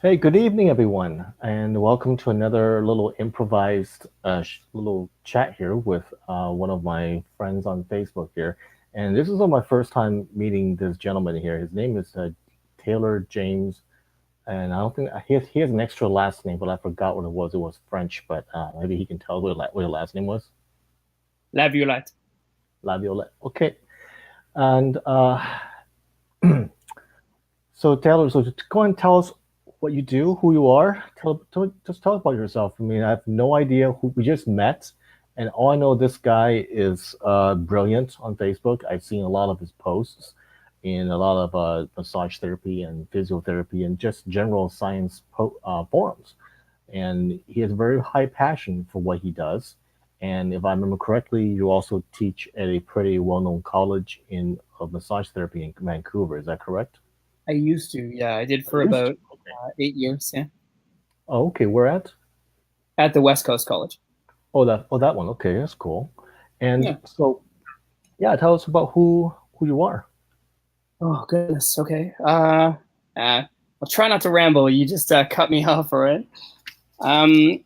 Hey, good evening, everyone, and welcome to another little improvised little chat here with one of my friends on Facebook here. And this is my first time meeting this gentleman here. His name is Taylor James, and I don't think he has an extra last name, but I forgot what it was. It was French, but maybe he can tell what your last name was. La Violette. La Violette. Okay. And so Taylor, so just go and tell us what you do, who you are. Just tell us about yourself. I mean, I have no idea who we just met, and all I know this guy is brilliant on Facebook. I've seen a lot of his posts in a lot of massage therapy and physiotherapy and just general science forums. And he has a very high passion for what he does. And if I remember correctly, you also teach at a pretty well-known college in of massage therapy in Vancouver. Is that correct? I used to, yeah, I did for Used to. about Okay. 8 years, yeah, Oh, okay. Where at? at the West Coast College. That one. Okay, that's cool. And Yeah. so, yeah, tell us about who you are. Oh goodness. Okay. I'll try not to ramble. You just cut me off, all right? Um,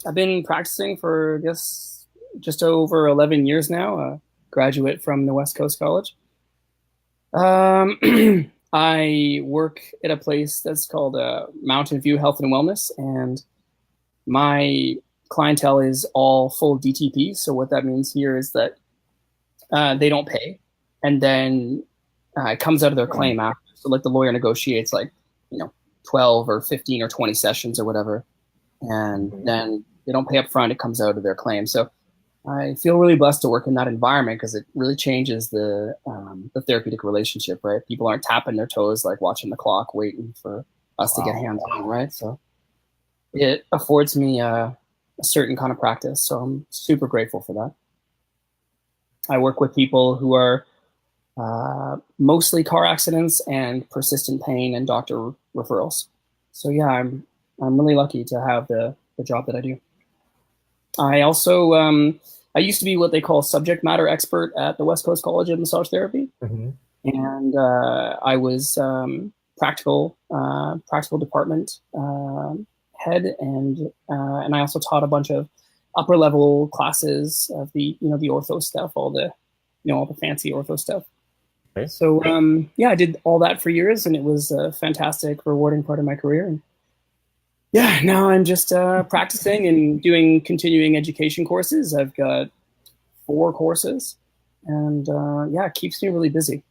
I've been practicing for I guess just over 11 years now. Graduate from the West Coast College. Um, I work at a place that's called Mountain View Health and Wellness, and my clientele is all full DTP. So what that means here is that they don't pay, and then it comes out of their claim after. So like the lawyer negotiates like 12 or 15 or 20 sessions or whatever, and Mhm. then they don't pay up front. It comes out of their claim. So I feel really blessed to work in that environment because it really changes the therapeutic relationship. Right, people aren't tapping their toes like watching the clock, waiting for us to get Wow. hands on. Right, so it affords me a certain kind of practice. So I'm super grateful for that. I work with people who are mostly car accidents and persistent pain and doctor referrals. So yeah, I'm really lucky to have the job that I do. I also I used to be what they call subject matter expert at the West Coast College of Massage Therapy, Hmm. and I was practical department head, and I also taught a bunch of upper level classes of the ortho stuff, all the fancy ortho stuff. Okay. So yeah, I did all that for years, and it was a fantastic, rewarding part of my career. And yeah, now I'm just practicing and doing continuing education courses. I've got 4 courses, and yeah, it keeps me really busy.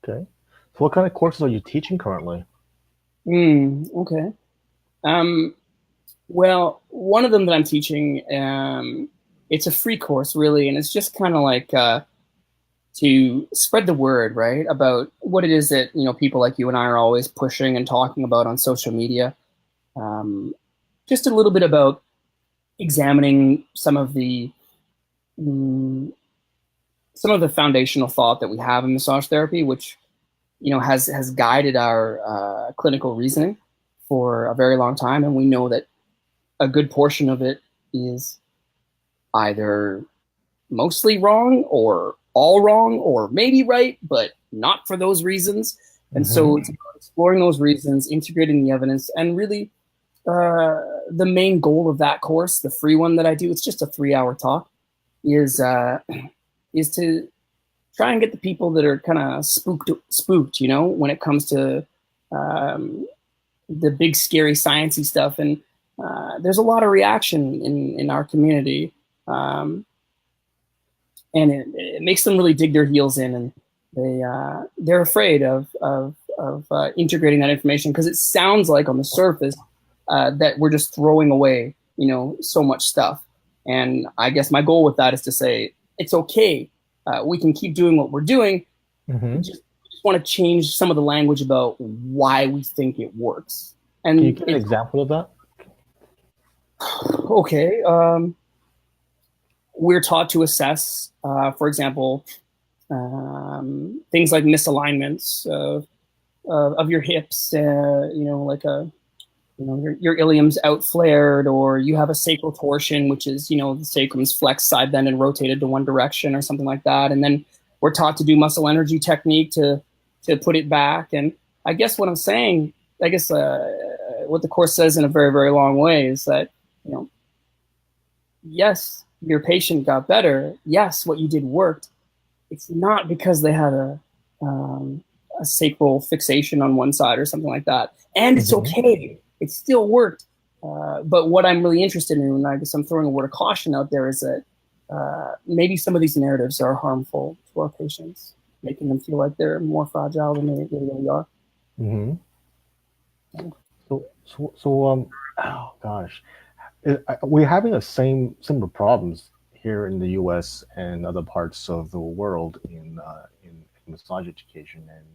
Okay. So, what kind of courses are you teaching currently? Okay. Um, well, one of them that I'm teaching, it's a free course, really, and it's just kind of like to spread the word, right, about what it is that people like you and I are always pushing and talking about on social media. Um, just a little bit about examining mm, some of the foundational thought that we have in massage therapy, which has guided our clinical reasoning for a very long time, and we know that a good portion of it is either mostly wrong or all wrong or maybe right, but not for those reasons. And so Hmm. it's about exploring those reasons, integrating the evidence, and really the main goal of that course, the free one that I do, it's just a 3 hour talk, is is to try and get the people that are kind of spooked, when it comes to um, the big scary sciencey stuff. And there's a lot of reaction in our community, um, and it makes them really dig their heels in, and they're afraid of integrating that information because it sounds like on the surface that we're just throwing away so much stuff. And I guess my goal with that is to say it's okay. We can keep doing what we're doing. Hmm. We just want to change some of the language about why we think it works. Can you And give an it's example of that? okay. We're taught to assess, for example, things like misalignments of your hips, like your ilium's out flared, or you have a sacral torsion, which is, the sacrum's flexed, side bend, and rotated to one direction or something like that. And then we're taught to do muscle energy technique to put it back. And I guess what I'm saying, I guess what the course says in a very, very long way is that, you know, yes, your patient got better. Yes, what you did worked. It's not because they had a sacral fixation on one side or something like that. And it's okay. It still worked. But what I'm really interested in, and I guess I'm throwing a word of caution out there, is that maybe some of these narratives are harmful to our patients, making them feel like they're more fragile than they really are. Mm-hmm. So, oh gosh, we're having the similar problems here in the U.S. and other parts of the world in massage education, and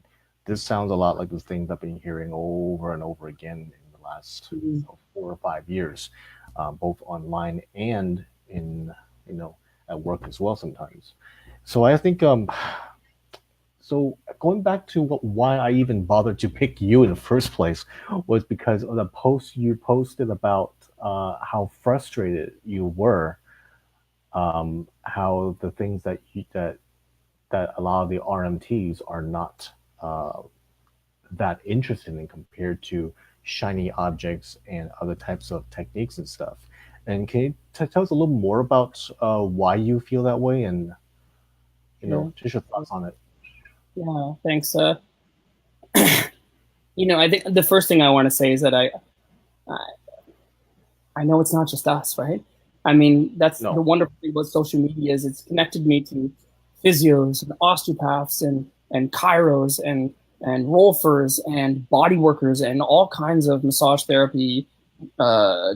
this sounds a lot like the things I've been hearing over and over again in the last 4 or 5 years, both online and in at work as well sometimes. So I think so going back to why I even bothered to pick you in the first place was because of the post you posted about how frustrated you were, how the things that a lot of the RMTs are not that interested in compared to shiny objects and other types of techniques and stuff. And can you tell us a little more about why you feel that way and just your thoughts on it? Yeah, thanks. I think the first thing I want to say is that I know it's not just us, right? I mean, that's the wonderful thing about social media is it's connected me to physios and osteopaths and chiros and rolfers and body workers and all kinds of massage therapy,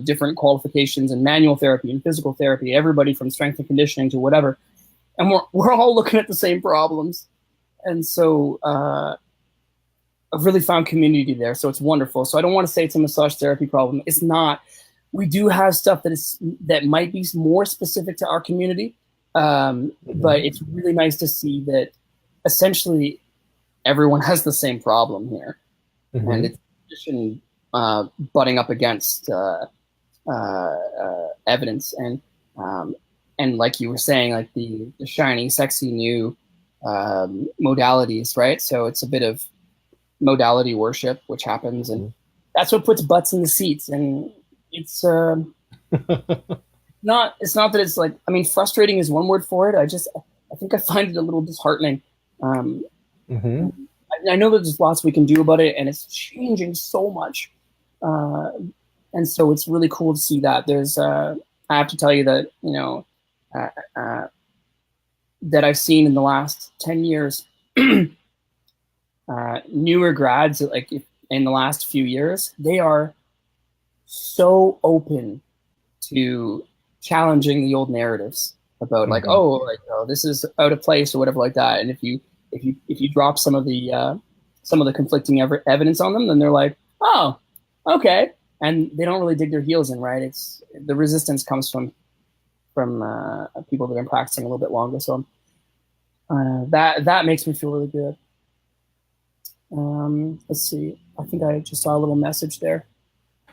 different qualifications and manual therapy and physical therapy, everybody from strength and conditioning to whatever. And we're all looking at the same problems. And so I've really found community there. So it's wonderful. So I don't want to say it's a massage therapy problem. It's not. We do have stuff that might be more specific to our community. But it's really nice to see that essentially everyone has the same problem here. And it's condition butting up against evidence. And like you were saying, like the shiny, sexy new modalities, right? So it's a bit of modality worship, which happens, and that's what puts butts in the seats. And it's not. It's not that it's like. I mean, frustrating is one word for it. I think I find it a little disheartening. I know that there's lots we can do about it, and it's changing so much. And so it's really cool to see that. There's. I have to tell you that that I've seen in the last 10 years, newer grads, like in the last few years, they are so open to challenging the old narratives about this is out of place or whatever like that. And if you drop some of the conflicting evidence on them, then they're like, oh, okay. And they don't really dig their heels in, right? It's the resistance comes from people that have been practicing a little bit longer. So that makes me feel really good. Let's see. I think I just saw a little message there.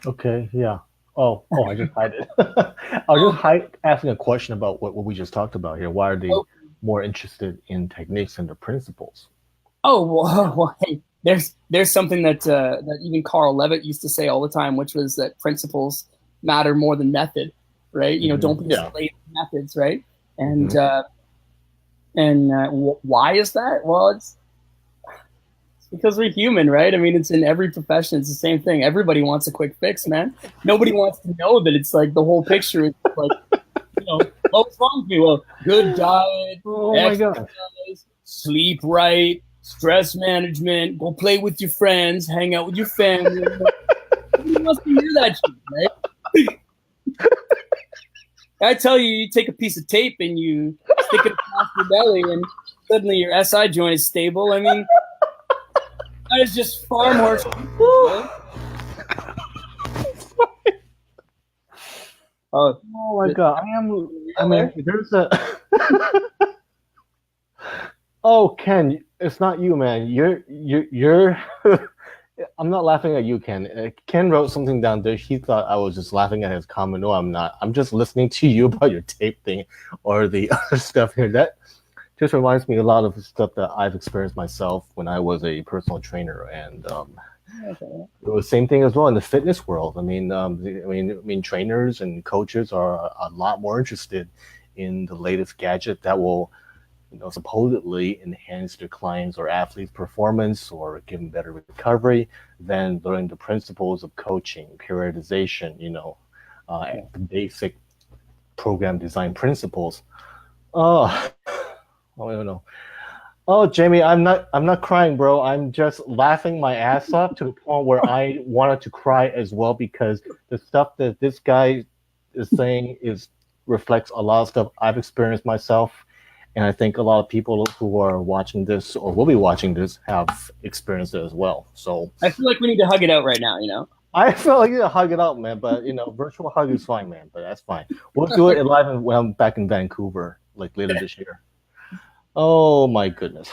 Okay. Yeah. Oh, I just hide it. I was just asking a question about what we just talked about here. Why are they more interested in techniques and the principles? Oh, well hey, there's something that even Carl Levitt used to say all the time, which was that principles matter more than method, right? Don't be slave to methods, right? And why is that? Well, it's because we're human, right? I mean, it's in every profession. It's the same thing. Everybody wants a quick fix, man. Nobody wants to know that it's like the whole picture is like, what's wrong with me? Well, good diet, exercise, sleep right, stress management, go play with your friends, hang out with your family. Nobody wants to hear that shit, right? I tell you, you take a piece of tape and you stick it across your belly and suddenly your SI joint is stable. I mean, that is just far more. Oh my God! I mean, there's a. Oh, Ken, it's not you, man. You're. I'm not laughing at you, Ken. Ken wrote something down there. He thought I was just laughing at his comment. No, I'm not. I'm just listening to you about your tape thing or the other stuff here. just reminds me a lot of stuff that I've experienced myself when I was a personal trainer, and Okay. it was the same thing as well in the fitness world. I mean, trainers and coaches are a lot more interested in the latest gadget that will, supposedly enhance their clients' or athletes' performance or give them better recovery than learning the principles of coaching, periodization, the basic program design principles. Oh, I don't know. Oh, Jamie, I'm not crying, bro. I'm just laughing my ass off to the point where I wanted to cry as well because the stuff that this guy is saying is reflects a lot of stuff I've experienced myself, and I think a lot of people who are watching this or will be watching this have experienced it as well. So I feel like we need to hug it out right now, you know? I feel like you to hug it out, man. But virtual hug is fine, man. But that's fine. We'll do it live when I'm back in Vancouver, like later this year. Oh my goodness.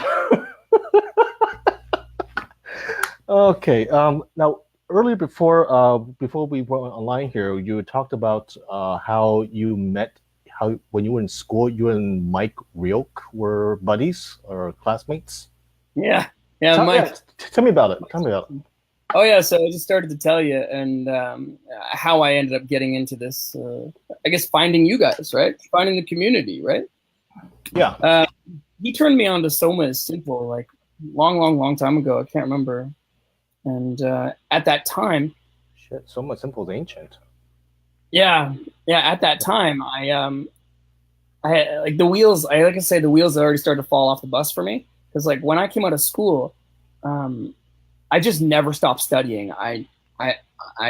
Okay. Now earlier before we went online here, you talked about how you met, how when you were in school, you and Mike Rioch were buddies or classmates. Yeah. Yeah, Tell, Mike. yeah, tell me about it. Tell me about it. Oh yeah, so I just started to tell you, and how I ended up getting into this. I guess finding you guys, right? Finding the community, right? Yeah. He turned me on to Soma is Simple, like long time ago. I can't remember. And at that time, Shit. So much simple is ancient. yeah, at that time, I had like the wheels. Like I say, the wheels had already started to fall off the bus for me because like when I came out of school, I just never stopped studying. I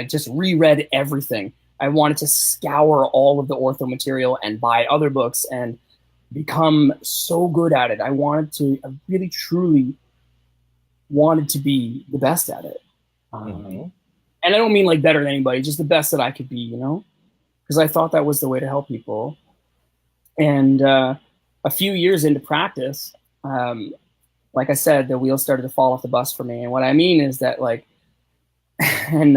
just reread everything. I wanted to scour all of the ortho material and buy other books and become so good at it. I really truly wanted to be the best at it. And I don't mean like better than anybody, just the best that I could be, because I thought that was the way to help people. And a few years into practice, like I said, the wheels started to fall off the bus for me. And what I mean is that like, and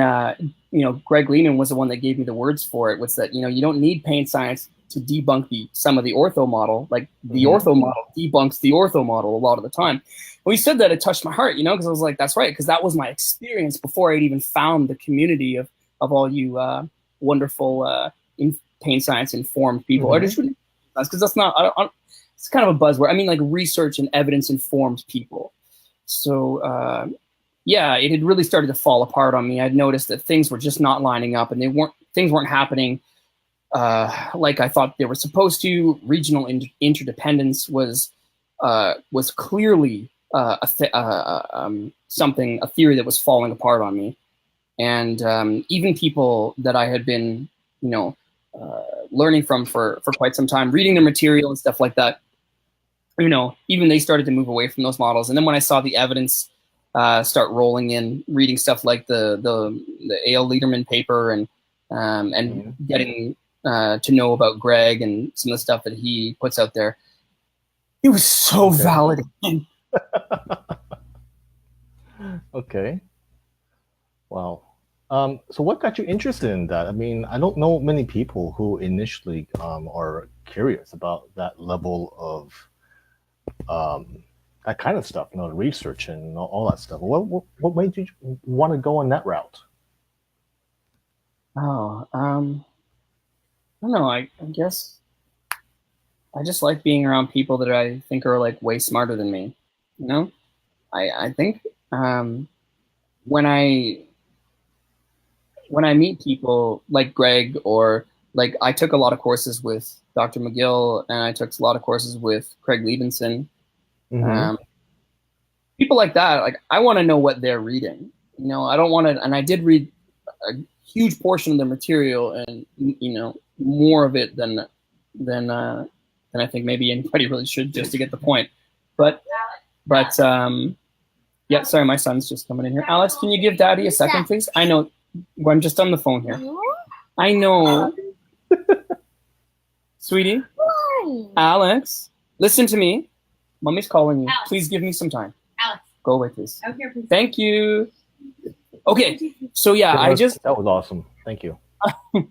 Greg Lehman was the one that gave me the words for it, was that, you don't need pain science to debunk some of the ortho model. Like the ortho model debunks the ortho model a lot of the time. When he said that, it touched my heart, because I was like, that's right. Because that was my experience before I'd even found the community of all you wonderful pain science informed people. Or just because that's not, it's kind of a buzzword. I mean, like research and evidence informed people. So yeah, it had really started to fall apart on me. I'd noticed that things were just not lining up, and things weren't happening like I thought they were supposed to. Regional interdependence was clearly a theory that was falling apart on me, and even people that I had been, learning from for quite some time, reading their material and stuff like that, even they started to move away from those models. And then when I saw the evidence start rolling in, reading stuff like the A.L. Lederman paper and getting to know about Greg and some of the stuff that he puts out there, it was so validating. Okay. Wow. So what got you interested in that? I mean, I don't know many people who initially are curious about that level of that kind of stuff, the research and all that stuff. What made you want to go on that route? Oh, I don't know. I guess I just like being around people that I think are like way smarter than me. I think when I meet people like Greg, or like I took a lot of courses with Dr. McGill, and I took a lot of courses with Craig Liebenson. People like that, like I want to know what they're reading. I don't want to, and I did read a huge portion of their material, and more of it than I think maybe anybody really should, just to get the point. But yeah, sorry, my son's just coming in here. Alex, can you give Daddy a second, please? I know, I'm just on the phone here. I know. Sweetie, Alex, listen to me. Mommy's calling you. Alex. Please give me some time. Alex. Go away, please. Out here, please. Thank you. Okay, so yeah, that was awesome. Thank you.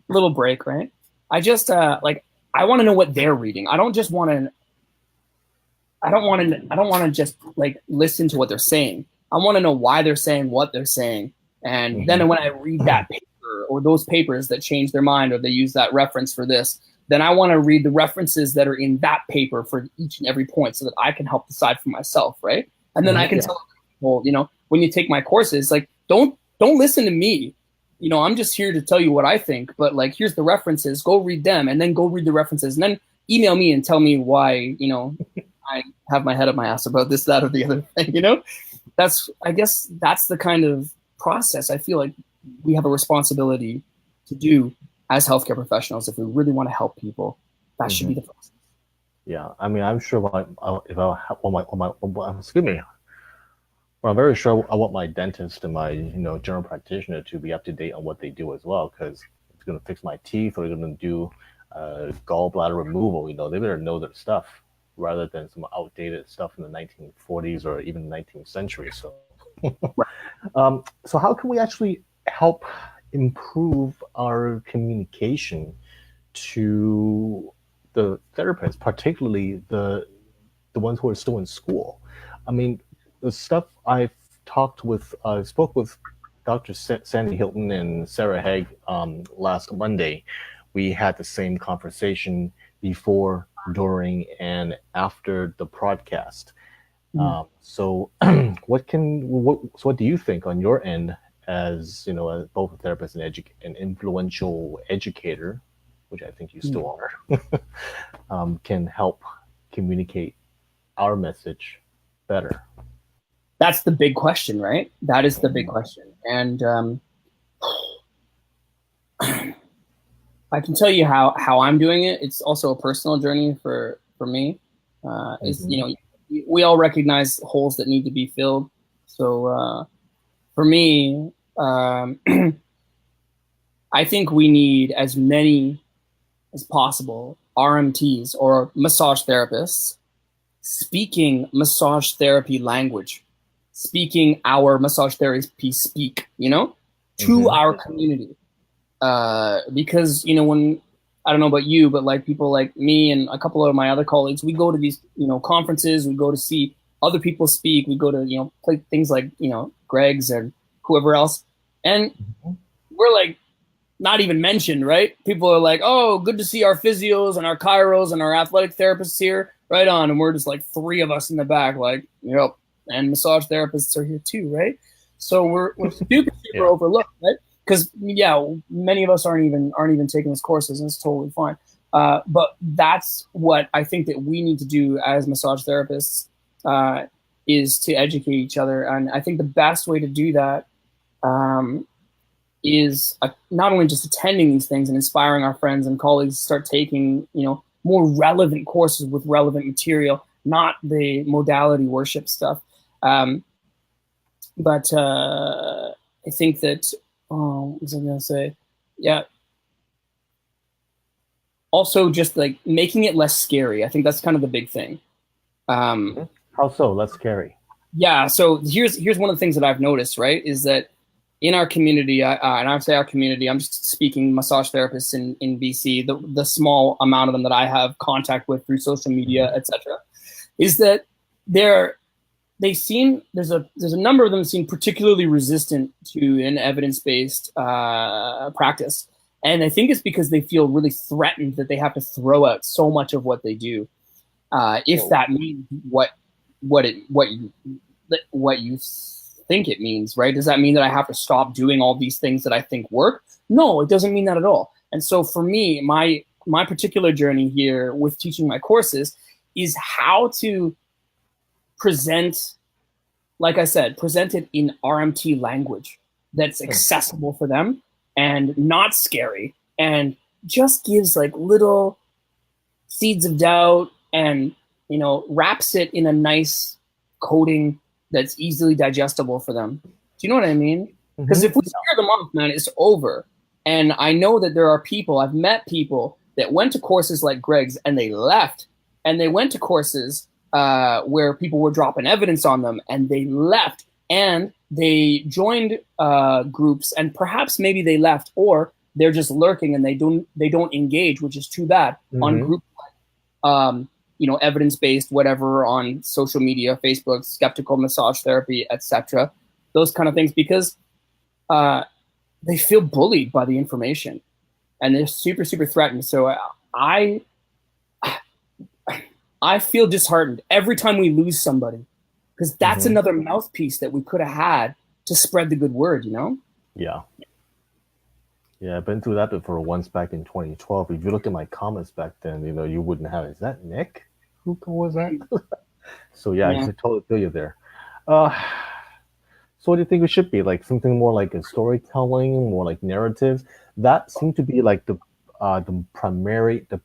Little break, right? I just I want to know what they're reading. I don't just want to. I don't want to just like listen to what they're saying. I want to know why they're saying what they're saying. And then when I read that paper or those papers that change their mind or they use that reference for this, then I want to read the references that are in that paper for each and every point so that I can help decide for myself, right? And then I can tell people, you know, when you take my courses, like don't listen to me. You know, I'm just here to tell you what I think, but like here's the references, go read them and then go read the references and then email me and tell me why, you know, I have my head up my ass about this, that, or the other thing, you know? I guess that's the kind of process I feel like we have a responsibility to do as healthcare professionals. If we really want to help people, that should be the process. Yeah, I mean, I'm sure excuse me. Well, I'm very sure I want my dentist and my, you know, general practitioner to be up to date on what they do as well, because it's going to fix my teeth or they're going to do gallbladder removal. You know, they better know their stuff rather than some outdated stuff in the 1940s or even the 19th century. So, so how can we actually help improve our communication to the therapists, particularly the ones who are still in school? I mean, the stuff I spoke with Dr. Sandy Hilton and Sarah Haig last Monday. We had the same conversation before, during, and after the podcast. So what do you think on your end as, you know, as both a therapist and an influential educator, which I think you still are, can help communicate our message better? That's the big question, right? That is the big question. And I can tell you how I'm doing it. It's also a personal journey for me. Is, you know, we all recognize holes that need to be filled. So for me, I think we need as many as possible RMTs or massage therapists speaking massage therapy language, speaking our massage therapy speak, you know, to our community. Because, you know, when, I don't know about you, but like people like me and a couple of my other colleagues, we go to these, you know, conferences, we go to see other people speak, we go to, you know, play things like, you know, Greg's and whoever else. And we're like, not even mentioned, right? People are like, oh, good to see our physios and our chiros and our athletic therapists here. Right on. And we're just like three of us in the back, like, yep. And massage therapists are here too, right? So we're super overlooked, right? Because many of us aren't even taking those courses, and it's totally fine. But that's what I think that we need to do as massage therapists, is to educate each other. And I think the best way to do that is not only just attending these things and inspiring our friends and colleagues to start taking, you know, more relevant courses with relevant material, not the modality worship stuff. But I think that, what was I going to say? Yeah. Also, just like making it less scary. I think that's kind of the big thing. How so? Less scary? Yeah. So here's one of the things that I've noticed, right, is that in our community, and I say our community, I'm just speaking massage therapists in BC, the small amount of them that I have contact with through social media, etc., is that there's a number of them seem particularly resistant to an evidence-based practice. And I think it's because they feel really threatened that they have to throw out so much of what they do. If that means what you think it means, right? Does that mean that I have to stop doing all these things that I think work? No, it doesn't mean that at all. And so for me, my particular journey here with teaching my courses is how to present, like I said, present it in RMT language that's accessible for them and not scary, and just gives like little seeds of doubt and, you know, wraps it in a nice coating that's easily digestible for them. Do you know what I mean? Because if we scare them off, man, it's over. And I know that there are people, I've met people that went to courses like Greg's and they left, and they went to courses where people were dropping evidence on them and they left, and they joined groups, and perhaps maybe they left, or they're just lurking and they don't engage, which is too bad on group. evidence-based whatever on social media, Facebook, skeptical massage therapy, etc. Those kind of things, because they feel bullied by the information and they're super, super threatened. So I feel disheartened every time we lose somebody, because that's another mouthpiece that we could have had to spread the good word, Yeah. Yeah, I've been through that before once back in 2012. If you look at my comments back then, you wouldn't have, is that Nick? Who was that? So yeah, I can totally feel you there. So what do you think it should be? Like something more like a storytelling, more like narratives? That seemed to be like the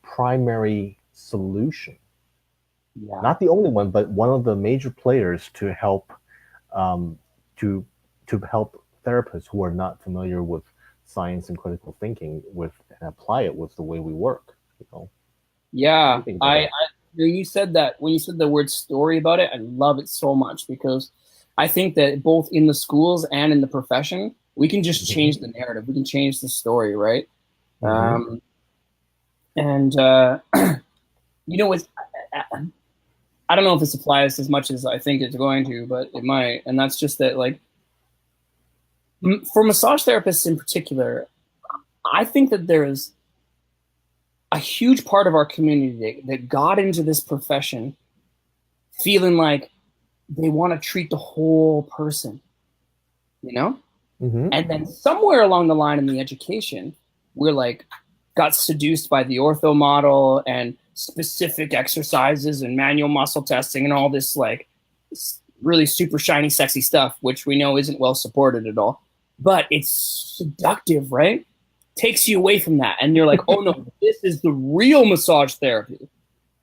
primary solution. Yeah. Not the only one, but one of the major players to help to help therapists who are not familiar with science and critical thinking and apply it with the way we work. Yeah, when you said the word story about it, I love it so much, because I think that both in the schools and in the profession, we can just change the narrative. We can change the story, right? And it's, I don't know if this applies as much as I think it's going to, but it might. And that's just that, like, for massage therapists in particular, I think that there is a huge part of our community that got into this profession feeling like they want to treat the whole person, And then somewhere along the line in the education, we're like, got seduced by the ortho model and specific exercises and manual muscle testing and all this like really super shiny, sexy stuff, which we know isn't well supported at all. But it's seductive, right? Takes you away from that. And you're like, oh no, this is the real massage therapy,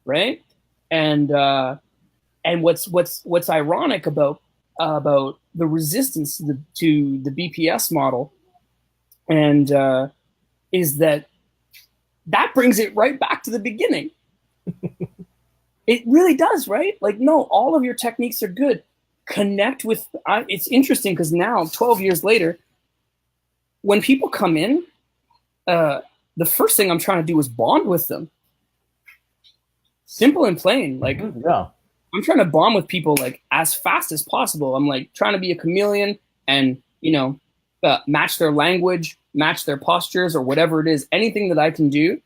right? And what's ironic about the resistance to the BPS model and is that brings it right back to the beginning. It really does, right? Like, no, all of your techniques are good. Connect with, it's interesting because now, 12 years later, when people come in, the first thing I'm trying to do is bond with them. Simple and plain. Like, yeah. I'm trying to bond with people like as fast as possible. I'm like trying to be a chameleon and, match their language, match their postures or whatever it is, anything that I can do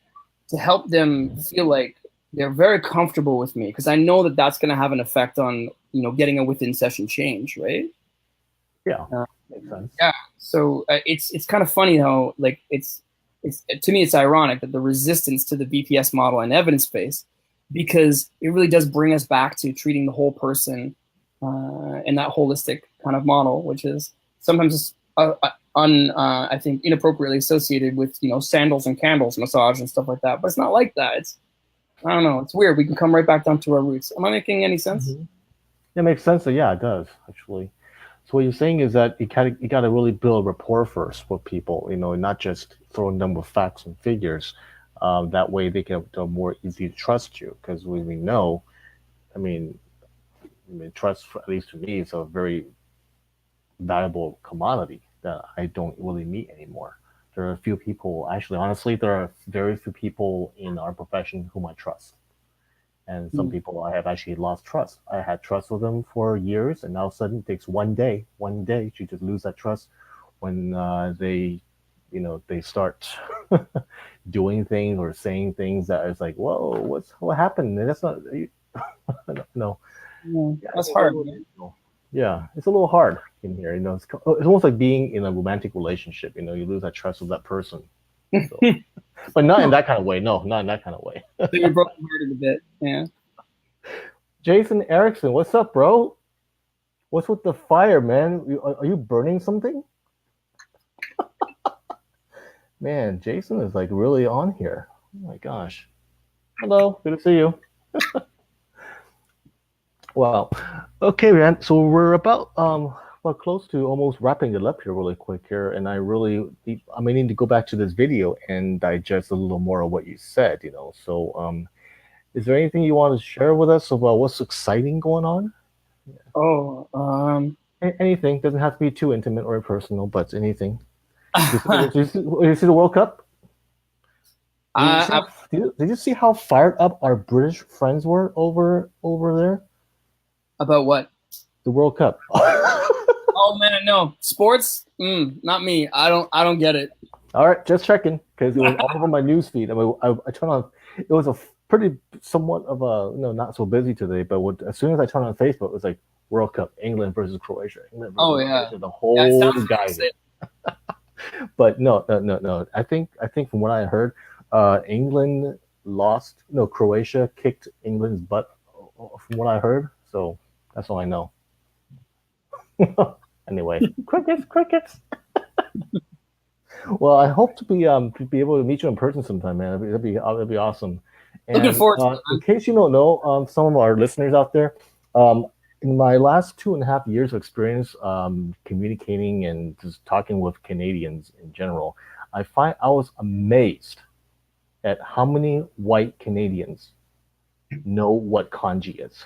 to help them feel like they're very comfortable with me, because I know that that's going to have an effect on, getting a within session change, right? Yeah, makes sense. Yeah. So it's kind of funny how like it's to me it's ironic that the resistance to the BPS model and evidence base, because it really does bring us back to treating the whole person in that holistic kind of model, which is sometimes I think inappropriately associated with sandals and candles massage and stuff like that. But it's not like that. I don't know. It's weird. We can come right back down to our roots. Am I making any sense? It makes sense. Yeah, it does actually. So what you're saying is that you got to really build rapport first with people. Not just throwing them with facts and figures. That way they're more easy to trust you, because we know, I mean, trust, at least to me, is a very valuable commodity that I don't really meet anymore. There are a few people, actually, honestly, there are very few people in our profession whom I trust. And some people I have actually lost trust. I had trust with them for years, and all of a sudden it takes one day to just lose that trust when they start doing things or saying things that is like, whoa, what happened? That's not, no. That's hard. Yeah, it's a little hard in here. It's almost like being in a romantic relationship. You lose that trust with that person. So. But not in that kind of way. No, not in that kind of way. So you're broken-hearted a bit. Yeah. Jason Erickson, what's up, bro? What's with the fire, man? Are you burning something? Man, Jason is like really on here. Oh my gosh. Hello, good to see you. Well, okay, man. So we're about close to almost wrapping it up here really quick here, and I may need to go back to this video and digest a little more of what you said. So is there anything you want to share with us about what's exciting going on? Anything, doesn't have to be too intimate or personal, but anything. You see the World Cup? I, Did you see how fired up our British friends were over there? about what? The World Cup. Oh man, no sports. Not me. I don't get it. All right, just checking because it was all over my news feed. I turned on. It was a pretty somewhat of a not so busy today, but as soon as I turned on Facebook, it was like World Cup, England versus Croatia. England versus Croatia, the whole guy. But no. I think from what I heard, England lost. No, Croatia kicked England's butt. From what I heard, so that's all I know. Anyway, crickets. Well, I hope to be able to meet you in person sometime, man. That'd be awesome. And, looking forward to it. In case you don't know, some of our listeners out there, in my last 2.5 years of experience communicating and just talking with Canadians in general, I was amazed at how many white Canadians know what kanji is.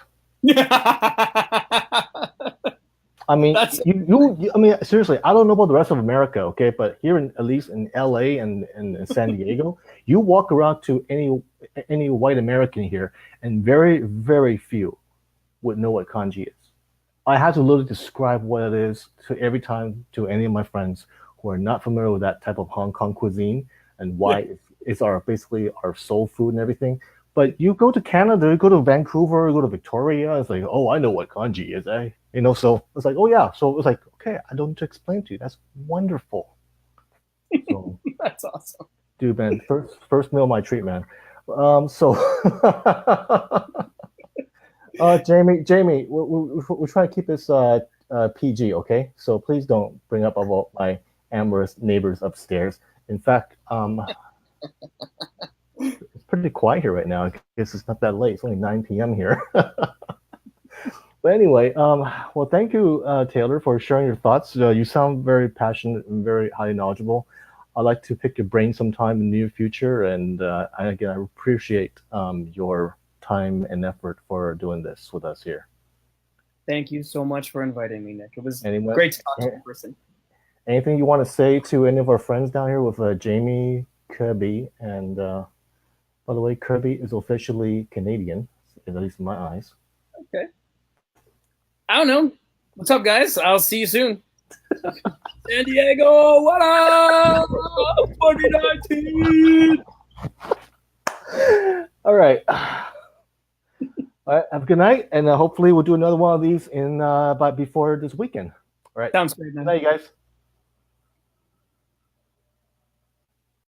I mean, I mean, seriously, I don't know about the rest of America, okay? But here, at least in LA and in San Diego, you walk around to any white American here, and very, very few would know what kanji is. I have to literally describe what it is every time to any of my friends who are not familiar with that type of Hong Kong cuisine and why it's basically our soul food and everything. But you go to Canada, you go to Vancouver, you go to Victoria, it's like, oh, I know what kanji is, eh? So it's like, oh yeah. So it was like, okay, I don't need to explain to you. That's wonderful. So that's awesome. Dude, man, first meal, my treat, man. Jamie, we're trying to keep this PG, okay? So please don't bring up about my amorous neighbors upstairs. In fact, it's pretty quiet here right now. I guess it's not that late. It's only 9 p.m. here. But anyway, well, thank you, Taylor, for sharing your thoughts. You sound very passionate and very highly knowledgeable. I'd like to pick your brain sometime in the near future. And again, I appreciate your time and effort for doing this with us here. Thank you so much for inviting me, Nick. It was great to talk to you in person. Anything you want to say to any of our friends down here with Jamie Kirby? And by the way, Kirby is officially Canadian, at least in my eyes. Okay. I don't know. What's up, guys? I'll see you soon. San Diego, what up? 2019. All right. All right. Have a good night, and hopefully we'll do another one of these before this weekend. All right. Sounds great, man. Good night, you guys.